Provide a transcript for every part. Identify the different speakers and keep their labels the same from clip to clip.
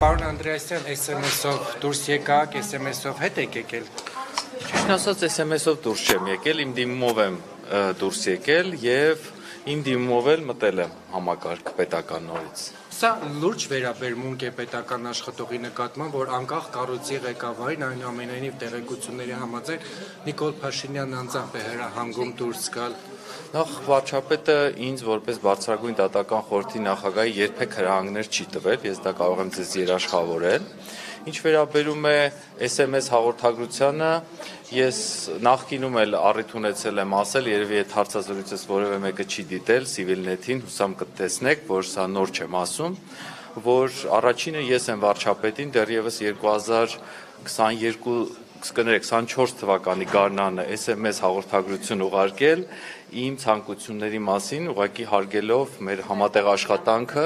Speaker 1: Պարոն Անդրեասյան, SMS-ով դուրս եկաք, SMS-ով հետ եք եկել։
Speaker 2: Ճիշտ ասած, SMS-ով դուրս չեմ եկել, իմ դիմումով եմ դուրս եկել եւ իմ դիմումով էլ մտել եմ համակարգ պետական նորից։
Speaker 1: Սա լուրջ վերաբերմունք է պետական աշխատողի նկատմամբ, որ անկախ կառույցի ղեկավարին այնուամենայնիվ տեղեկությունների համաձայն Նիկոլ Փաշինյանն անձամբ է հրահանգում դուրս գալ։
Speaker 2: Նախ վարչապետը ինձ որպես բարձրագույն դատական խորհրդի նախագահի երբեք հրահանգներ չի տվել, ես դա կարող եմ ձեզ երաշխավորել։ Ինչ վերաբերում է SMS հաղորդագրությանը, ես նախկինում էլ առիթ ունեցել եմ ասել, երևի այդ հարցազրույցս որևէ մեկը չի դիտել Civilnet-ին, հուսամ կտեսնեք, որ սա նոր չեմ ասում, որ առաջինը ես եմ վարչապետին դեռևս 2024 թվականի գարնանը SMS հաղորդագրություն ուղարկել իմ ցանկությունների մասին, ուղղակի հարգելով մեր համատեղ աշխատանքը,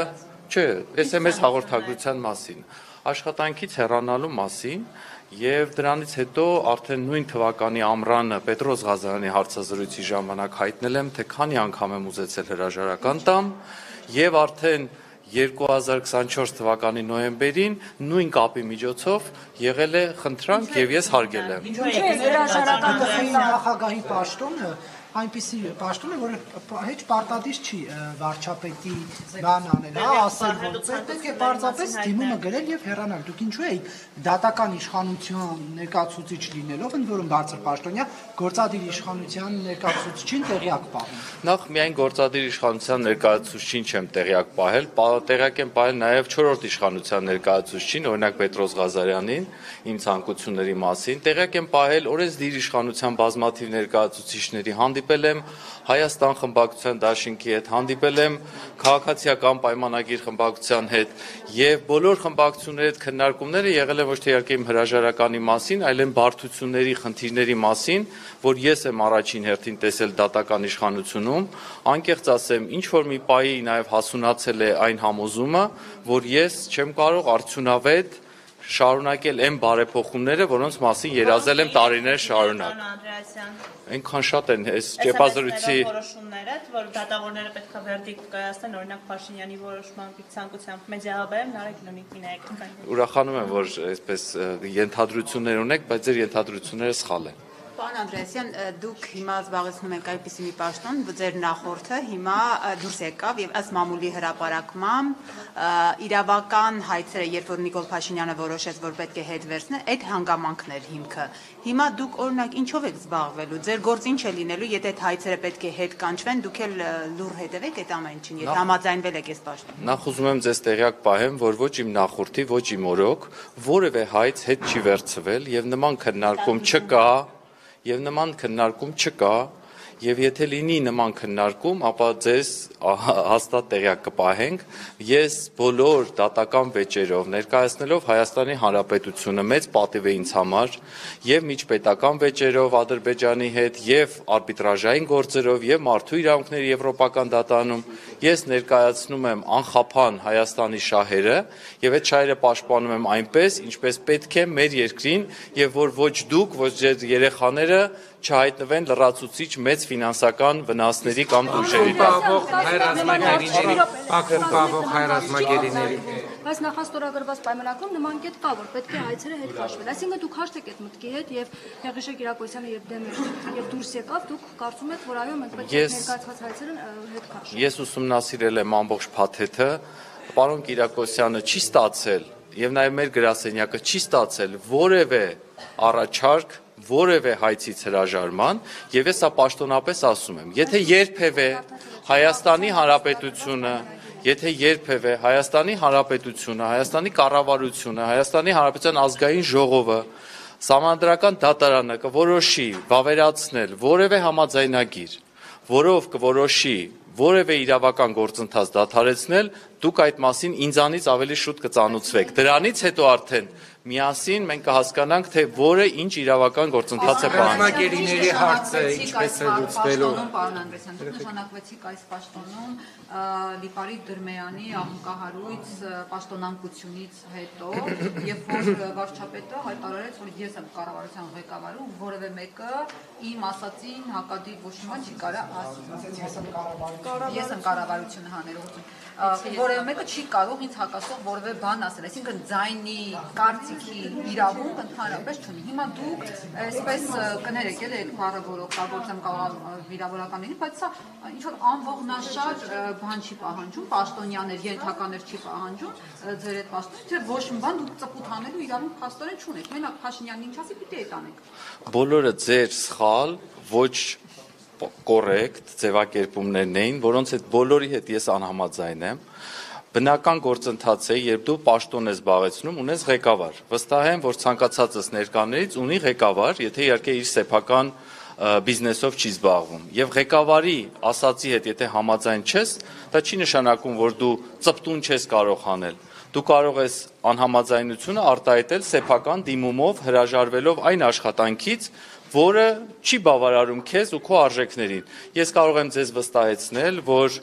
Speaker 2: չէ, SMS հաղորդագրության մասին, աշխատանքից հեռանալու մասին եւ դրանից հետո արդեն նույն թվականի ամռանը Պետրոս Ղազարյանի հարցազրույցի ժամանակ հայտնել եմ, թե քանի անգամ եմ ուզեցել հրաժարական տամ եւ արդեն 2024 թվականի նոյեմբերին նույն կապի միջոցով եղել է խնդրանք եւ ես հարգել եմ։
Speaker 3: Ինչու՞ է հրաժարական նախագահի պաշտոնը այնպիսի պաշտոն է, որ հեչ պարտադիր չի վարչապետի բան անել, ասել, որ պետք է պարզապես դիմումը գրել եւ հեռանալ։ Դուք ինչու եք դատական իշխանության ներկայացուցիչ լինելով, ընդ որում բարձր պաշտոնյա, գործադիր իշխանության ներկայացուցիչին տեղյակ պահում։
Speaker 2: Նախ միայն գործադիր իշխանության ներկայացուցիչին չեմ տեղյակ պահել, տեղյակ եմ պահել նաեւ 4-րդ իշխանության ներկայացուցիչին, օրինակ Պետրոս Ղազարյանին, իմ ցանկությունների մասին, տեղյակ եմ պահել օրենսդիր իշխանության բազմաթիվ ներկայացուցիչների հանդիպել եմ Հայաստան խմբակցության դաշինքի հետ, հանդիպել եմ քաղաքացիական պայմանագիր խմբակցության հետ եւ բոլոր խմբակցությունների հետ քննարկումները եղել են ոչ թե իհարկե իմ հրաժարականի մասին, այլ են բարդությունների, խնդիրների մասին, որ ես եմ առաջին հերթին տեսել դատական իշխանությունում, անկեղծ ասեմ, ինչ որ մի պահի նաեւ հասունացել է այն համոզումը, որ ես չեմ կարող արդյունավետ շարունակել այն բարեփոխումները, որոնց մասին երազել եմ տարիներ շարունակ։ Այնքան շատ են այս ճեպազրույցի
Speaker 4: որոշումները, որ դատավորները պետք է վերդիկտ կայացնեն, օրինակ Փաշինյանի որոշման ցանկությամբ մեդիահաբերում նարեկ նույնիկ նայեք։
Speaker 2: Ուրախանում եմ, որ այսպես ենթադրություններ ունեք, բայց ձեր ենթադրությունները սխալ են։
Speaker 5: Պարոն Անդրեասյան, դուք հիմա զբաղեցնում եք այնպիսի մի պաշտոն, ձեր նախորդը հիմա դուրս եկավ եւ ըստ մամուլի հրապարակման իրավական հայցերը, երբ որ Նիկոլ Փաշինյանը որոշեց, որ պետք է հետ վերցնել, այդ հանգամանքն էր հիմքը։ Հիմա դուք օրինակ ինչով եք զբաղվելու, ձեր գործ ինչ է լինելու, եթե այդ հայցերը պետք է հետ կանչվեն, դուք էլ լուր հետևեք այդ ամեն ինչին, եթե համաձայնվել եք այս պաշտոնին։
Speaker 2: Նախ ուզում եմ ձեզ տեղյակ պահեմ, որ ոչ իմ նախորդի, ոչ իմ օրոք որևէ հայց հետ չի վերցվել եւ նման քննարկում չկա, եւ եթե լինի նման քննարկում, ապա ձեզ հաստատ տեղյակ կպահենք, ես բոլոր դատական վեճերով ներկայացնելով Հայաստանի Հանրապետությունը մեծ պատիվ է ինձ համար եւ միջպետական վեճերով Ադրբեջանի հետ եւ արբիտրաժային գործերով եւ մարդու իրավունքների եվրոպական դատարանում ես ներկայացնում եմ անխափան Հայաստանի շահերը եւ այդ շահերը պաշտպանում եմ այնպես, ինչպես պետք է մեր երկրին եւ որ ոչ դուք, ոչ ձեր երեխաները չհայտնվեն լրացուցիչ մեծ ֆինանսական վնասների կամ դժվարների
Speaker 1: հայրազմագերիների։
Speaker 6: Բայց նախաստորագրված պայմանագրում նման կետ կա, որ պետք է հայցերը հետ քաշվել։ Այսինքն դուք հաշտ եք այդ մտքի հետ եւ Հեղիշե Կիրակոսյանը եւ Դեմիրը եւ դուրս եկավ, դուք կարծում եք, որ այո, մենք պետք է ներկայացված հայցերը հետ քաշենք։
Speaker 2: Ես ուսումնասիրել եմ ամբողջ փաթեթը, պարոն Կիրակոսյանը չի ստացել եւ նաեւ մեր գրասենյակը չի ստացել որևէ առաջարկ որևէ հայցից հրաժարման եւ ես սա պաշտոնապես ասում եմ, եթե երբևէ Հայաստանի Հանրապետությունը, Հայաստանի կառավարությունը, Հայաստանի Հանրապետության ազգային ժողովը, Սահմանադրական դատարանը կորոշի վավերացնել որևէ համաձայնագիր, որով կորոշի որևէ իրավական գործընթաց դադարեցնել, դուք այդ մասին ինձանից ավելի շուտ կծանոթվեք։ Դրանից հետո արդեն միասին մենք կհասկանանք, թե որը ինչ իրավական գործընթաց է պահանջում։
Speaker 1: Ռազմագերիների հարցը ինչպես է լուծվելու։
Speaker 5: Պարոն Անդրեասյան, դուք նշանակվեցիք այս պաշտոնում Լիպարի Դրմեյանի աղմկահարույց պաշտոնանկությունից հետո, երբ որ վարչապետը հայտարարեց, որ ես եմ կառավարության ղեկավարը, որևէ մեկը իմ ասածին հակադիր ոչ մի չի կարա ասել։ Ես եմ կառավարությունը հաներողություն, որ
Speaker 7: որևէ մեկը չի կարող ինձ հակասող որևէ բան ասել, այսինքն ձայնի, կարծիքի իրավունք ընդհանրապես չունի։ Հիմա դուք այսպես կներեք էլ այդ բառը, որ օգտագործեմ վիրավորականներին, բայց սա ինչ որ անողնաշար բան չի պահանջում, պաշտոնյաներ, ենթականեր չի պահանջում ձեր այդ պաշտոնը, թե ոչ մի բան դուք ծպուտ անելու իրավունք փաստորեն չունեք։ Մենակ Փաշինյանն ինչ ասի, պիտի այդ անեք։
Speaker 2: Բոլորը ձեր սխալ, ոչ կոռեկտ ձևակերպումներն էին, որոնց հետ բոլորի հետ ես անհամաձայն եմ։ Բնական գործընթաց է, երբ դու պաշտոն ես զբաղեցնում, ունես ղեկավար։ Վստահ եմ, որ ցանկացածս ներկաներից ունի ղեկավար, եթե իհարկե իր սեփական բիզնեսով չի զբաղվում։ Եվ ղեկավարի ասացի հետ եթե համաձայն չես, դա չի նշանակում, որ դու ծպտուն չես կարող անել։ Դու կարող ես անհամաձայնությունը արտահայտել սեփական դիմումով, հրաժարվելով այն աշխատանքից, որը չի բավարարում քեզ ու քո արժեքներին։ Ես կարող եմ ձեզ վստահեցնել, որ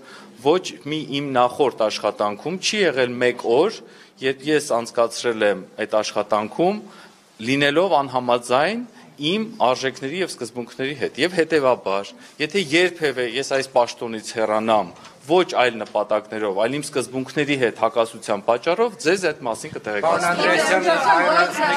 Speaker 2: ոչ մի իմ նախորդ աշխատանքում չի եղել 1 օր, երբ ես անցկացրել եմ այդ աշխատանքում, լինելով անհամաձայն իմ արժեքների եւ սկզբունքների հետ։ Եվ հետեւաբար, եթե երբևէ ես այս պաշտոնից հեռանամ ոչ այլ նպատակներով, այլ իմ սկզբունքների հետ հակասության պատճառով, ձեզ այդ մասին կտեղեկացնեմ։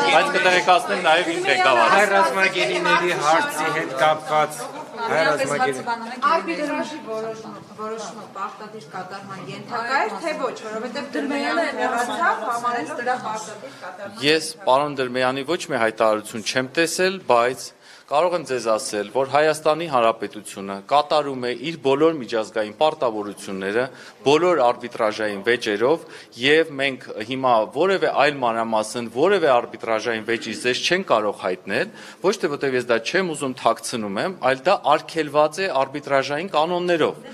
Speaker 2: Բայց կտեղեկացնեմ նաեւ իմ ղեկավարին։
Speaker 1: Հայ ռազմագերիների հարցի հետ կապված
Speaker 7: Արբիտրաժի որոշումը պարտադիր կատարման ենթակա է, թե ոչ, որովհետև Դրմեյանը հեռացավ համարելով դրա պարտադիր կատարման։
Speaker 2: Ես պարոն Դրմեյանի ոչ մի հայտարարություն չեմ տեսել, բայց կարող եմ ձեզ ասել, որ Հայաստանի Հանրապետությունը կատարում է իր բոլոր միջազգային պարտավորությունները, բոլոր արբիտրաժային վեճերով եւ մենք հիմա որևէ այլ մանրամասն, որևէ արբիտրաժային վեճի ձեզ չեն կարող հայտնել, ոչ թե որտեղ ես դա չեմ ուզում թաքցնում եմ, այլ դա արգելված է արբիտրաժային կանոններով։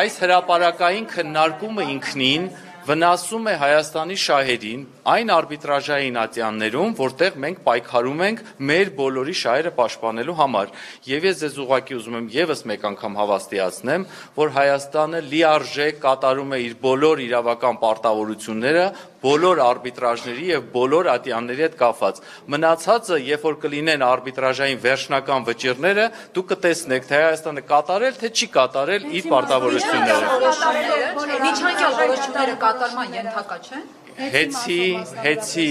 Speaker 2: Այս հրապարակային քննարկումը ինքնին վնասում է Հայաստանի շահերին այն արբիտրաժային ատյաններում, որտեղ մենք պայքարում ենք մեր բոլորի շահերը պաշտպանելու համար։ Եվ ես ձեզ ուղղակի ուզում եմ եւս մեկ անգամ հավաստիացնեմ, որ Հայաստանը լիարժեք կատարում է իր բոլոր իրավական պարտավորությունները բոլոր արբիտրաժների եւ բոլոր ատյանների հետ կապված։ Մնացածը, երբ որ կլինեն արբիտրաժային վերջնական վճիռները, դուք կտեսնեք, թե Հայաստանը կատարել, թե չի կատարել իր պարտավորությունները։
Speaker 7: Միջանկյալ որոշումները կատարման ենթակա չեն։
Speaker 2: Հեցի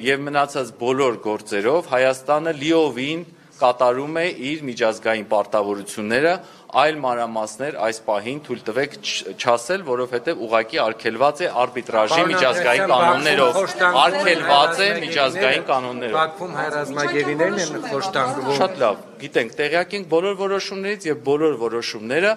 Speaker 2: եւ մնացած բոլոր գործերով Հայաստանը լիովին կատարում է իր միջազգային պարտավորությունները, այլ մանրամասներ այս պահին թույլ տվեք չասել, որովհետև ուղղակի արգելված է արբիտրաժի միջազգային կանոններով, արգելված է միջազգային կանոններով։
Speaker 1: Բաքվում հայ ռազմագերիներն են խոշտանգվում։
Speaker 2: Շատ լավ, գիտենք, տեղյակ ենք բոլոր որոշումներից եւ բոլոր որոշումները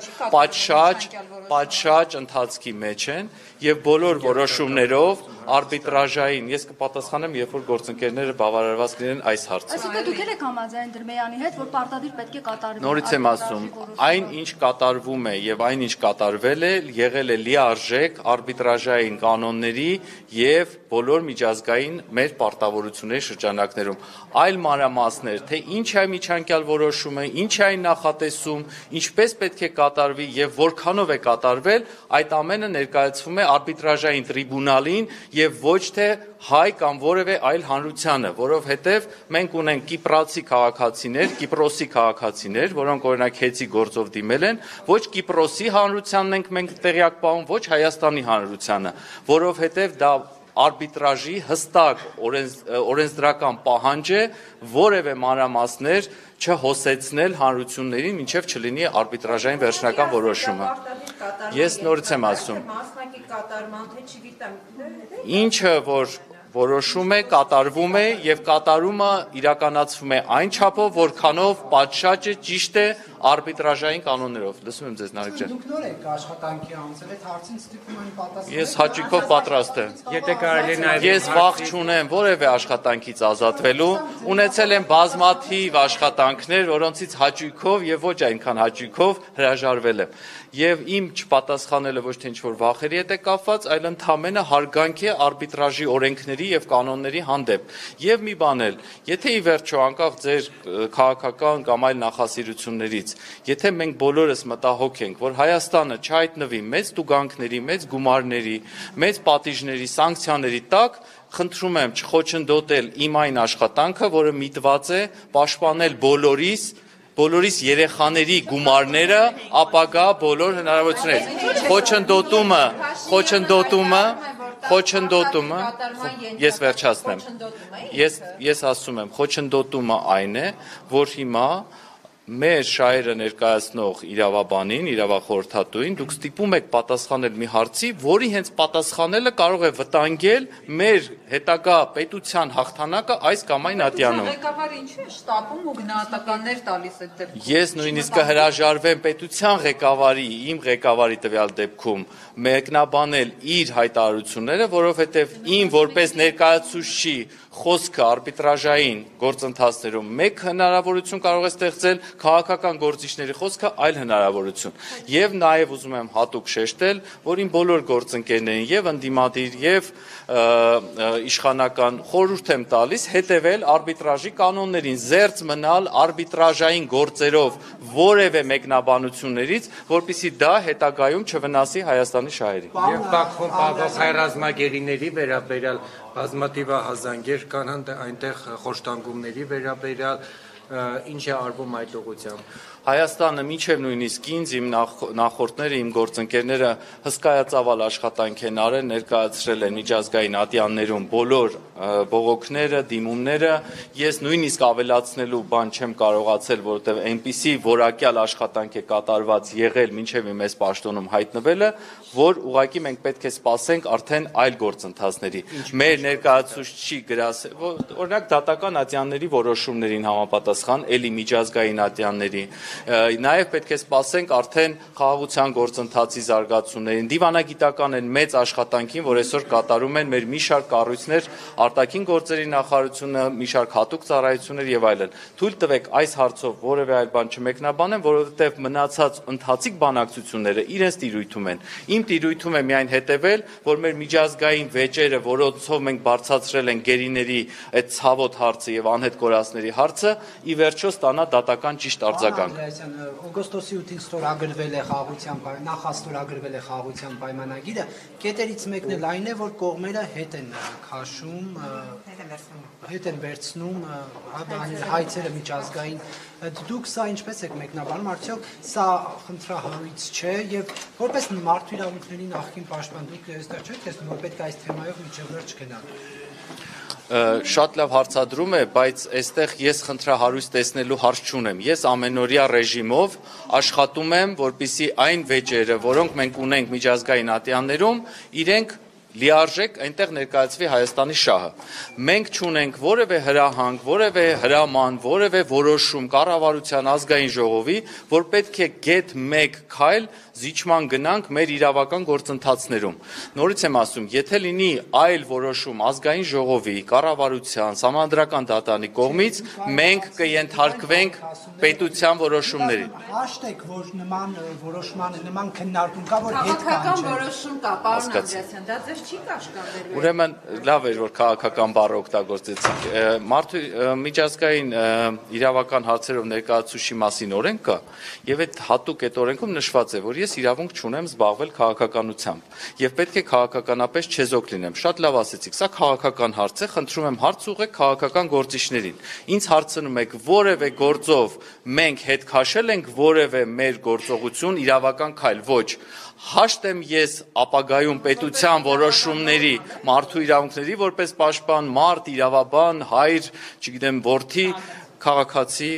Speaker 2: պատշաճ ընթացքի մեջ են եւ բոլոր որոշումներով արբիտրաժային, ես կպատասխանեմ, երբ որ գործընկերները բավարարված կլինեն այս հարցը։
Speaker 6: Այսինքն դուք եք համաձայն Դրմեյանի հետ, որ պարտադիր պետք է կատարվի։
Speaker 2: Նորից եմ ասում, այն ինչ կատարվում է եւ այն ինչ կատարվել է, եղել է լիարժեք արբիտրաժային կանոնների եւ բոլոր միջազգային մեր պարտավորությունների շրջանակներում։ Այլ մանրամասներ, թե ինչ է միջանկյալ որոշումը, ինչ է այն նախատեսում, ինչպես պետք է կատարվի եւ որքանով է կատարվել, այդ ամենը ներկայացվում է արբիտրաժային տրիբունալին եւ ոչ թե հայ կամ որևէ այլ հանրությանը, որովհետեւ մենք ունենք կիպրացի քաղաքացիներ, Կիպրոսի քաղաքացիներ, որոնք օրինակ հեծի գործով դիմել են, ոչ Կիպրոսի հանրությանն ենք մենք տեղյակ պահում, ոչ Հայաստանի հանրությանը, որովհետեւ դա արբիտրաժի հստակ օրենսդրական պահանջ է որևէ մանրամասներ չհոսեցնել հանրություններին, մինչև չլինի արբիտրաժային վերջնական որոշումը։ Ես նորից եմ ասում, ինչը որ որոշում է, կատարվում է եւ կատարումը իրականացվում է այն չափով, որքանով պատշաճը ճիշտ է արբիտրաժային կանոններով։ Լսում եմ ձեզ Նարեկ ջան։
Speaker 3: Դուք նոր եք աշխատանքի անցել, այդ հարցին ստիպում են պատասխանել։
Speaker 2: Ես հաճույքով պատրաստ եմ։
Speaker 1: Եթե կարելի նաև
Speaker 2: Ես վախ չունեմ որևէ աշխատանքից ազատվելու, ունեցել եմ բազմաթիվ աշխատանքներ, որոնցից հաճույքով եւ ոչ այնքան հաճույքով հրաժարվել եմ։ Եվ իմ չպատասխանելը ոչ թե ինչ-որ վախերի հետ է կապված, այլ ընդհանրապես հարգանք է արբիտրաժի օրենքների եւ կանոնների հանդեպ։ Եւ մի բան էլ, եթե ի վերջո անկախ ձեր քաղաքական կամ այլ նախասիրություններից, եթե մենք բոլորս մտահոգ ենք, որ Հայաստանը չհայտնվի մեծ տուգանքների, մեծ գումարների, մեծ պատիժների, սանկցիաների տակ, խնդրում եմ չխոչընդոտել իմ այն աշխատանքը, որը միտված է պաշտպանել բոլորիս բոլորիս երեխաների գումարները, ապագա բոլոր հնարավորություններ։ Խոչընդոտումը, ես վերջացնեմ։ Ես ասում եմ, խոչընդոտումը այն է, որ հիմա մեր շահերը ներկայացնող իրավաբանին, իրավախորհրդատուին դուք ստիպում եք պատասխանել մի հարցի, որի հենց պատասխանելը կարող է վտանգել մեր հետագա պետության հաղթանակը այս կամ այն ատյանում։
Speaker 7: Ղեկավարը ինչու է շտապում ու գնահատականներ տալիս այդ դեպքում։
Speaker 2: Ես նույնիսկ կհրաժարվեմ պետության ղեկավարի, իմ ղեկավարի տվյալ դեպքում մեկնաբանել իր հայտարարությունները, որովհետև իմ որպես ներկայացուցիչի խոսքը արբիտրաժային գործընթացներում մեկ հնարավորություն կարող է ստեղծել, քաղաքական գործիչների խոսքը այլ հնարավորություն։ Եվ նաև ուզում եմ հատուկ շեշտել, որ իմ բոլոր գործընկերներին եւ ընդդիմադիր եւ իշխանական խորհուրդ եմ տալիս հետևել արբիտրաժի կանոններին, զերծ մնալ արբիտրաժային գործերով որևէ մեկնաբանություններից, որպեսզի դա հետագայում չվնասի Հայաստանի շահերին։
Speaker 1: Եվ Բաքվում պահվող հայրազմագերիների վերաբերյալ բազմաթիվ հազանգեր կան այնտեղ խոշտանգումների վերաբերյալ ինչ է արվում այդ ուղղությամբ։
Speaker 2: Հայաստանը մինչև նույնիսկ ինձ իմ նախորդները, իմ գործընկերները հսկայածավալ աշխատանք են արել, ներկայացրել են միջազգային ատյաններում բոլոր բողոքները, դիմումները, ես նույնիսկ ավելացնելու բան չեմ կարողացել, որովհետև այնպիսի որակյալ աշխատանք է կատարված եղել մինչև մեզ պաշտոնում հայտնվելը, որ ուղղակի մենք պետք է սպասենք արդեն այլ գործընթացների։ Մեր ներկայացուցիչի գրասել, օրինակ դատական ատյանների որոշումներին համապատասխան, էլի միջազգային ատյանների Նաև պետք է սպասենք արդեն խաղաղության գործընթացի զարգացումներին, դիվանագիտական են մեծ աշխատանքին, որ այսօր կատարում են մեր մի շարք կառույցներ, արտաքին գործերի նախարարությունը, մի շարք հատուկ ծառայություններ եւ այլն։ Թույլ տվեք այս հարցով որևէ այլ բան չմեկնաբանեմ, որովհետեւ մնացած ընթացիկ բանակցությունները իրենց տիրույթում են։ Իմ տիրույթում է միայն հետևել, որ մեր միջազգային վեճերը, որոնցով մենք բարձրացրել են գերիների այդ ցավոտ հարցը եւ անհետ կորածների հարցը, ի վերջո ստանա դատական ճիշտ արձագանք։
Speaker 3: Օգոստոսի 8-ին ստորագրվել է նախաստորագրվել է խաղաղության պայմանագիրը, կետերից մեկն էլ այն է, որ կողմերը հետ են քաշում, հետ են վերցնում հայցերը միջազգային։ Դուք սա ինչպես եք մեկնաբանում, արդյոք սա խնդրահարույց չէ եւ որպես մարդու իրավունքների նախկին պաշտպան դուք այստեղ չեք տեսնում, որ պետք է այս թեմայով միջև վերջ գնալ։
Speaker 2: Շատ լավ հարցադրում է, բայց այստեղ ես խնդրահարույց տեսնելու հարց չունեմ։ Ես ամենօրյա ռեժիմով աշխատում եմ, որպեսզի այն վեճերը, որոնք մենք ունենք միջազգային ատյաններում, իրենք լիարժեք այնտեղ ներկայացվի Հայաստանի շահը։ Մենք չունենք որևէ հրահանգ, որևէ հրաման, որևէ որոշում կառավարության ազգային ժողովի, որ պետք է գեթ 1 քայլ զիջման գնանք մեր իրավական գործընթացներում։ Նորից եմ ասում, եթե լինի այլ որոշում ազգային ժողովի, կառավարության, սահմանադրական դատարանի կողմից, մենք կենթարկվենք պետության որոշումներին։
Speaker 3: Հաշտեք, որ նման որոշման, նման քննարկում կա, որ հետ
Speaker 7: քաղաքական որոշում կա, պարոն Անդրեասյան, դա ձեզ չի կաշկանդելու։
Speaker 2: Ուրեմն լավ էր, որ քաղաքական բառը օգտագործեցիք։ Մարդու միջազգային իրավական հարցերով ներկայացուցիչի մասին օրենք կա, եւ այդ հատուկ այդ օրենքում նշված է, որ ես իրավունք չունեմ զբաղվել քաղաքականությամբ եւ պետք է քաղաքականապես չեզոք լինեմ։ Շատ լավ ասեցիք, սա քաղաքական հարց է, խնդրում եմ հարց ուղղեք քաղաքական գործիչներին։ Ինձ հարցնում եք, որևէ գործով մենք հետ քաշել ենք որևէ մեր գործողություն իրավական քայլ, ոչ։ Հաշտ եմ ես ապագայում պետության որոշումների, մարդու իրավունքների որպես պաշտպան, մարդ, իրավաբան, հայր, չգիտեմ, որդի, քաղաքացի,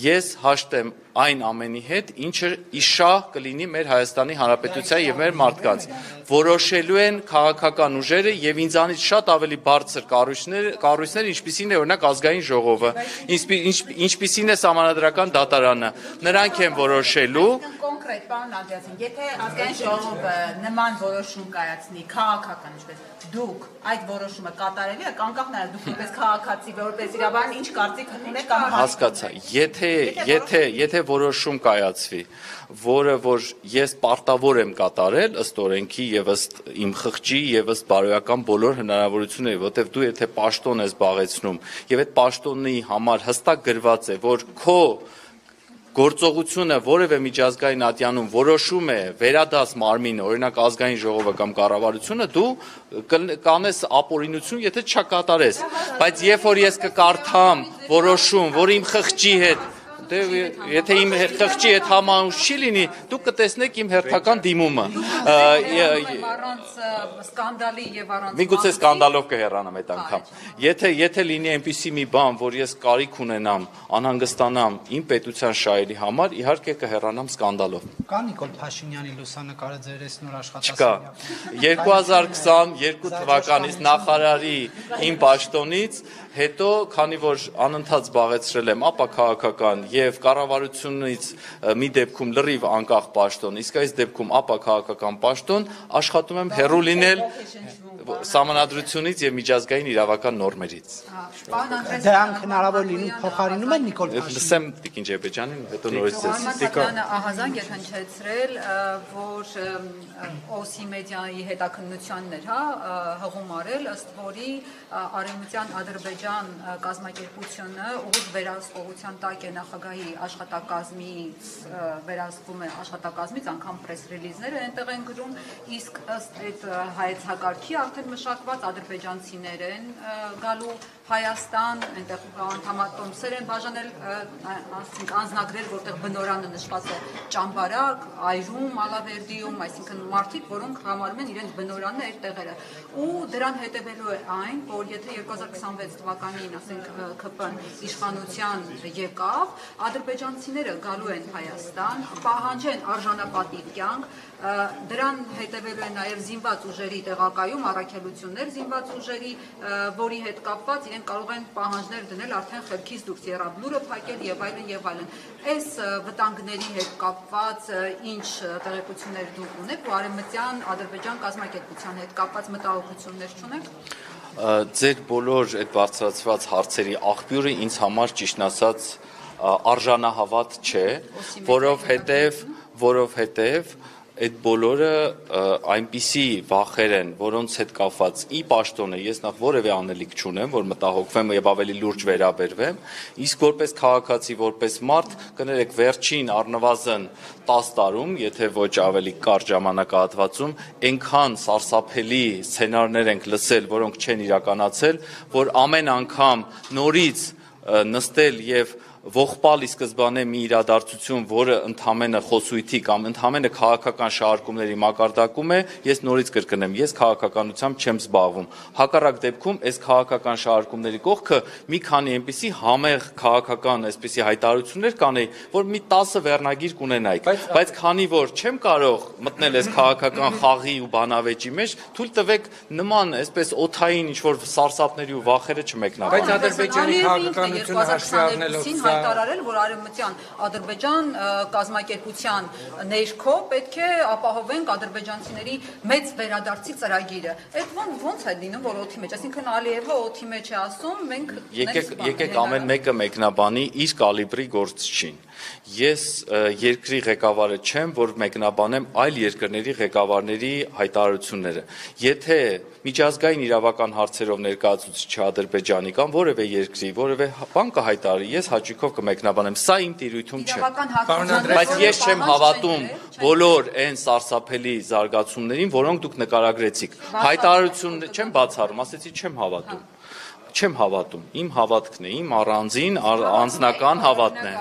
Speaker 2: ես հաշտ եմ այն ամենի հետ, ինչը իշահ կլինի մեր Հայաստանի Հանրապետության եւ մեր մարդկանց։ Որոշելու են քաղաքական ուժերը եւ ինձանից շատ ավելի բարձր կառույցներ, ինչպիսին է օրինակ ազգային ժողովը, ինչպիսին է սահմանադրական դատարանը։ Նրանք են որոշելու։
Speaker 5: Կոնկրետ, պարոն Անդրեասյան, եթե ազգային ժողովը նման որոշում կայացնի քաղաքական, ինչպես դուք այդ որոշումը կատարելի եք, անկախ նաեւ դուք որպես քաղաքացի, որպես իրավաբան ինչ կարծիք ունեք կամ
Speaker 2: հասկացա, եթե որոշում կայացվի, որը որ ես պարտավոր եմ կատարել ըստ օրենքի եւ ըստ իմ խղճի եւ ըստ բարոյական բոլոր հնարավորությունների, որտեւ դու եթե պաշտոն ես զբաղեցնում եւ այդ պաշտոնի համար հստակ գրված է, որ քո գործողությունը որևէ միջազգային ատյանում որոշում է վերադաս մարմինը, օրինակ ազգային ժողովը կամ կառավարությունը, դու կանես ապօրինություն, եթե չկատարես, բայց երբ որ ես կկարդամ որոշում, որ իմ խղճի հետ եթե իմ խղճի այդ համանուն չի լինի, դուք կտեսնեք իմ հերթական դիմումը։
Speaker 7: Առանց սկանդալի եւ առանց
Speaker 2: Միգուցե սկանդալով կհեռանամ այդ անգամ։ Եթե լինի այնպիսի մի բան, որ ես կարիք ունենամ, անհանգստանամ իմ պետության շահերի համար, իհարկե կհեռանամ սկանդալով։
Speaker 3: Կա Նիկոլ Փաշինյանի լուսանկարը ձեր նոր
Speaker 2: Չկա։
Speaker 3: աշխատասենյակում։
Speaker 2: 2022 թվականից նախարարի իմ պաշտոնից հետո, քանի որ անընդհատ զբաղեցրել եմ ապա քաղաքական եւ կառավարությունից մի դեպքում լրիվ անկախ պաշտոն, իսկ այս դեպքում ապա քաղաքական պաշտոն, աշխատում եմ հեռու լինել Սահմանադրությունից եւ միջազգային իրավական նորմերից։
Speaker 3: Դրանք հնարավոր լինում փոխարինում են Նիկոլ Փաշինյանը։
Speaker 2: Լսեմ Տիկին Ջեբեջյանին, հետո նորից
Speaker 7: Պարոն ահազանգ է հնչեցրել, որ OSI մեդիայի հետաքննությանն էր, հղում արել, ըստ որի Արևմտյան Ադրբեջան կազմակերպությունը ուղիղ վերահսկողության տակ է նախագահի աշխատակազմից, վերահսկվում է աշխատակազմից, անգամ պրես ռիլիզները այնտեղ են գրում, իսկ ըստ այդ հայեցակարգի արդեն մշակված ադրբեջանցիներ են գալու Հայաստան, այնտեղ անդամատոմսեր են բաժանել, անձնագրեր, որտեղ բնորանը նշված է Ճամբարակ, Այրում, Ալավերդիում, այսինքն մարդիկ, որոնք համարում են իրենց բնորանն այդ տեղերը։ Ու դրան հետևելու է այն, որ եթե 2026 թվականին, ասենք ՔՊ-ն իշխանության եկավ, ադրբեջանցիները գալու են Հայաստան, պահանջեն արժանապատիվ կյանք, դրան հետևելու է նաև զինված ուժերի տեղակայում, առաքելություններ զինված ուժերի, որի հետ կապված իրենք կարող են պահանջներ դնել արդեն խելքից դուրս եռաբլուրը փակել եւ այլն եւ այլն։ Այս վտանգների հետ կապված ինչ տեղեկություններ դուք ունեք ու արևմտյան Ադրբեջան կազմակերպության հետ կապված մտահոգություններ չունեք։
Speaker 2: Ձեր բոլոր այդ բարձրացված հարցերի աղբյուրը ինձ համար ճիշտ ասած արժանահավատ չէ, որովհետև այդ բոլորը այնպիսի վախեր են, որոնց հետ կապված ի պաշտոնը ես նախ որևէ անելիք չունեմ, որ մտահոգվեմ եւ ավելի լուրջ վերաբերվեմ, իսկ որպես քաղաքացի, որպես մարդ, կներեք վերջին առնվազն 10 տարում, եթե ոչ ավելի կարճ ժամանակահատվածում, այնքան սարսափելի սցենարներ ենք լսել, որոնք չեն իրականացել, որ ամեն անգամ նորից նստել եւ ողբալ ի սկզբանե մի իրադարձություն, որը ընդհանրապես խոսույթի կամ ընդհանրապես քաղաքական շահարկումների մակարդակում է, ես նորից կրկնեմ, ես քաղաքականությամբ չեմ զբաղվում։ Հակառակ դեպքում այս քաղաքական շահարկումների կողքը մի քանի այնպիսի համեղ քաղաքական այսպիսի հայտարարություններ կանեի, որ մի 10 վերնագիր կունենայիք, բայց քանի որ չեմ կարող մտնել այս քաղաքական խաղի ու բանավեճի մեջ, թույլ տվեք նման այսպես օթային ինչ-որ սարսափների ու վախերը չմեկնաբանեմ։
Speaker 1: Բայց Ադրբեջանի քաղաքականությունը հաշվի առնելով
Speaker 7: հայտարարել, որ արևմտյան Ադրբեջան կազմակերպության ներքո պետք է ապահովենք ադրբեջանցիների մեծ վերադարձի ծրագիրը։ Այդ ոնց է լինում, որ օդի մեջ, այսինքն Ալիևը օդի մեջ է ասում, մենք
Speaker 2: եկեք ամեն մեկը մեկնաբանի իր կալիբրի գործչին։ Ես երկրի ղեկավարը չեմ, որ մեկնաբանեմ այլ երկրների ղեկավարների հայտարարությունները։ Եթե միջազգային իրավական հարցերով ներկայացուցիչ Ադրբեջանի կամ որևէ երկրի որևէ բան կհայտարարի, ես հաճույքով կմեկնաբանեմ։ Սա իմ տիրույթում չէ։ Բայց ես չեմ հավատում բոլոր այն սարսափելի զարգացումներին, որոնք դուք նկարագրեցիք։ Հայտարարություն չեմ բացառում, ասեցի չեմ հավատում։ Իմ հավատքն է, իմ առանձին անձնական հավատն է։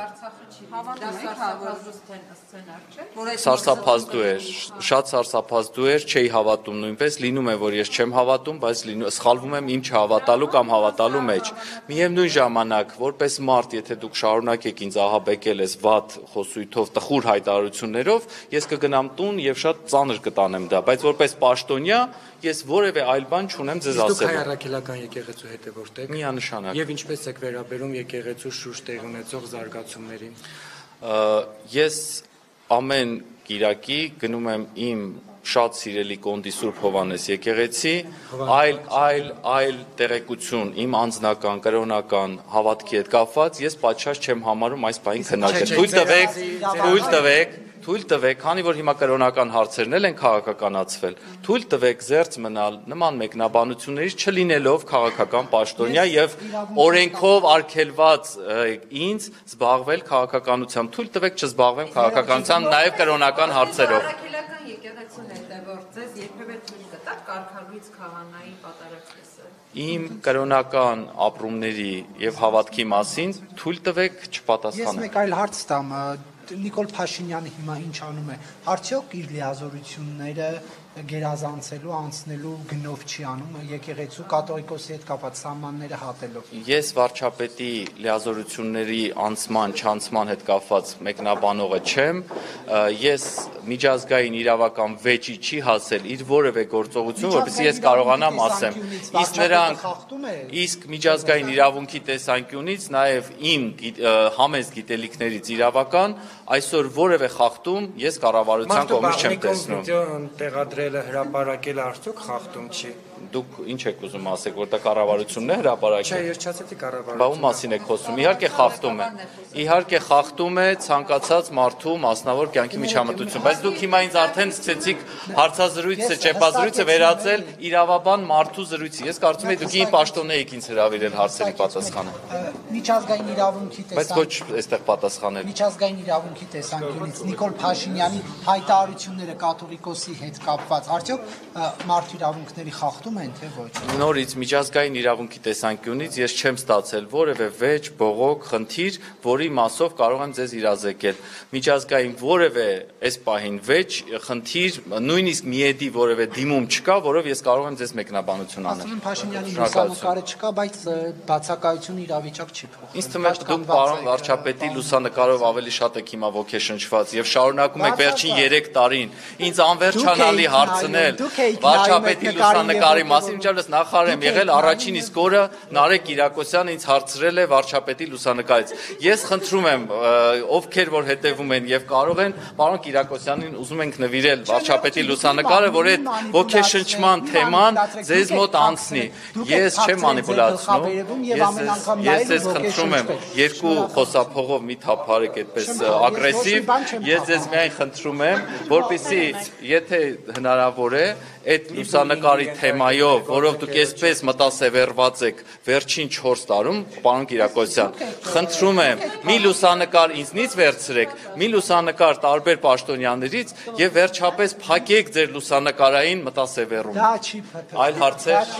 Speaker 2: Սարսափազդու էր, շատ սարսափազդու էր, չէի հավատում նույնպես, լինում է, որ ես չեմ հավատում, բայց սխալվում եմ իմ չհավատալու կամ հավատալու մեջ։ Միևնույն ժամանակ, որպես մարդ, եթե դուք շարունակեք ինձ ահաբեկել ես վատ խոսույթով, տխուր հայտարարություններով, ես կգնամ տուն եւ շատ ծանր կտանեմ դա, բայց որպես պաշտոնյա ես որևէ այլ բան չունեմ ձեզ ասելու։
Speaker 1: Դուք հայ առաքելական եկեղեցու հետևորդ եք։
Speaker 2: Միանշանակ։
Speaker 1: Եվ ինչպես եք վերաբերում եկեղեցու շուրջ տեղ ունեցող զարգացումներին։
Speaker 2: Ես ամեն կիրակի գնում եմ իմ շատ սիրելի Կոնդի Սուրբ Հովհաննես եկեղեցի, այլ տեղեկություն իմ անձնական, կրոնական հավատքի հետ կապված, ես պատշաճ չեմ համարում այս բանի քննարկել։ Թույլ տվեք, քանի որ հիմա կրոնական հարցերն են քաղաքականացվել, թույլ տվեք զերծ մնալ նման մեկնաբանություններից չլինելով քաղաքական պաշտոնյա եւ օրենքով արգելված ինձ զբաղվել քաղաքականությամբ, թույլ տվեք չզբաղվեմ քաղաքականությամբ նաեւ կրոնական հարցերով։
Speaker 7: Եկեղեցուն հետևորդ ձեզ երբևէ թույլ կտա կարգալույց քահանայի պատարակ տեսել։
Speaker 2: իմ կրոնական ապրումների եւ հավատքի մասին թույլ տվեք
Speaker 3: Ես
Speaker 2: չպատասխանել։
Speaker 3: մեկ այլ հարց տամ, Նիկոլ Փաշինյանը հիմա ինչ անում է, արդյոք իր լիազորությունները գերազանցելու, անցնելու գնով չի անում, եկեղեցու կաթողիկոսի հետ կապված սահմանները հատելով։
Speaker 2: Ես վարչապետի լիազորությունների անցման, չանցման հետ կապված մեկնաբանողը չեմ, ես միջազգային իրավական վեճի չի հասել իր որևէ գործողություն, որպեսզի ես կարողանամ ասեմ։ Իսկ միջազգային իրավունքի տեսանկյունից, նաև իմ համեստ գիտելիքներից իրավական, այսօր որևէ խախտում ես կառավարության կողմից չեմ տեսնում։
Speaker 1: Տեղադրելը հրապարակելը արդյոք խախտում չի։
Speaker 2: Դուք ինչ եք ուզում ասեք, որ դա կառավարությունն է հրապարակել։
Speaker 1: Չէ, ես չասեցի կառավարություն։
Speaker 2: Բա ում մասին եք խոսում։ Իհարկե խախտում է։ Իհարկե խախտում է ցանկացած մարդու մասնավոր կյանքի միջամտություն, բայց դուք հիմա ինձ արդեն սկսեցիք հարցազրույցը, ճեպազրույցը վերածել իրավաբան մարդու զրույցի։ Ես կարծում եմ դուք իմ պաշտոն եք ինձ հրավիրել հարցերի պատասխանը։
Speaker 3: Միջազգային իրավունքի
Speaker 2: Բայց ոչ այստեղ պատասխանել։
Speaker 3: Միջազգային իրավունքի տեսանկյունից Նիկոլ Փաշինյանի հայտարարությունները կաթողիկոսի հետ կապված արդյոք մարդու իրավունքների խախտում են թե ոչ։
Speaker 2: Նորից միջազգային իրավունքի տեսանկյունից ես չեմ ստացել որևէ վեճ, բողոք, խնդիր, որի մասով կարող եմ ձեզ իրազեկել։ Միջազգային որևէ այս պահին վեճ, խնդիր, նույնիսկ միեդի որևէ դիմում չկա, որով ես կարող եմ ձեզ մեկնաբանություն անել։
Speaker 3: Ասում եմ Փաշինյանի լուսանկարը չկա, բայց բացակայությունը իրավիճակ չի փոխում։
Speaker 2: Ինձ թվում է դուք պարոն վարչապետի լուսանկարով ավելի շատ եք հիմա ոգեշնչված եւ շարունակում եք վերջին 3 տարին ինձ անվերջանալի հարցնել վարչապետի լուսանկարի մասին, ինչպես նախարարեմ եղել առաջին իսկ օրը Նարեկ Կիրակոսյանը ինձ հարցրել է վարչապետի լուսանկարից։ Ես խնդրում եմ ովքեր որ հետևում են եւ կարող են պարոն Կիրակոսյանին ուզում ենք նվիրել վարչապետի լուսանկարը, որ այդ ոգեշնչման թեման ձեզ մոտ անցնի։ Ես չեմ մանիպուլացնում, ես ձեզ խնդրում եմ երկու խոսափողով մի թափարեք այդպես ագրեսիվ, ես ձեզ միայն խնդրում եմ, որպեսզի եթե հնարավոր է այդ լուսանկարի թեմայով, որով դուք այսպես մտասևեռված եք վերջին 4 տարում, պարոն Կիրակոսյան, խնդրում եմ, մի լուսանկար ինձնից վերցրեք, մի լուսանկար տարբեր պաշտոնյաներից եւ վերջապես փակեք ձեր լուսանկարային մտասևեռումը։
Speaker 3: Դա չի
Speaker 2: Այլ հարցեր։